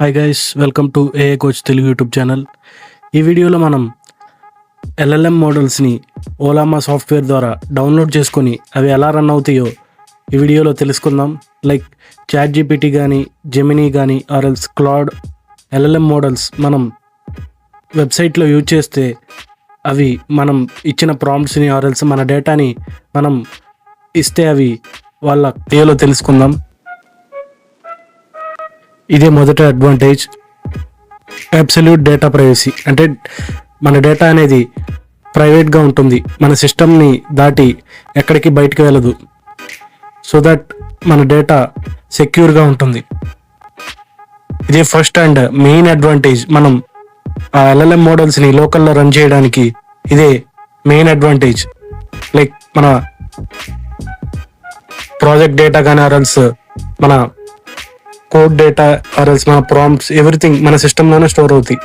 Hi guys, welcome to AI coach Telugu YouTube channel. ఈ వీడియోలో మనం ఎల్ఎల్ఎం మోడల్స్ని ఓలామా సాఫ్ట్వేర్ ద్వారా డౌన్లోడ్ చేసుకొని అవి ఎలా రన్ అవుతాయో ఈ వీడియోలో తెలుసుకుందాం. లైక్ చాట్ జీపీటీ కానీ, జెమినీ కానీ ఆర్ఎల్స్ క్లాడ్ ఎల్ఎల్ఎం మోడల్స్ మనం వెబ్సైట్లో యూజ్ చేస్తే అవి మనం ఇచ్చిన ప్రాంప్ట్స్ని ఆర్ఎల్స్ మన డేటాని మనం ఇస్తే అవి వాళ్ళ వీడియోలో తెలుసుకుందాం. ఇదే మొదటి అడ్వాంటేజ్, అబ్సల్యూట్ డేటా ప్రైవసీ. అంటే మన డేటా అనేది ప్రైవేట్గా ఉంటుంది, మన సిస్టమ్ని దాటి ఎక్కడికి బయటికి వెళ్ళదు. సో దట్ మన డేటా సెక్యూర్గా ఉంటుంది. ఇదే ఫస్ట్ అండ్ మెయిన్ అడ్వాంటేజ్. మనం ఆ ఎల్ఎల్ఎం మోడల్స్ని లోకల్లో రన్ చేయడానికి ఇదే మెయిన్ అడ్వాంటేజ్. లైక్ మన ప్రాజెక్ట్ డేటా కానీ ఆర్ఎల్స్ మన కోడ్ డేటా ఆర్ఎల్స్ మన ప్రాంప్ట్స్ ఎవ్రీథింగ్ మన సిస్టంలోనే స్టోర్ అవుతాయి.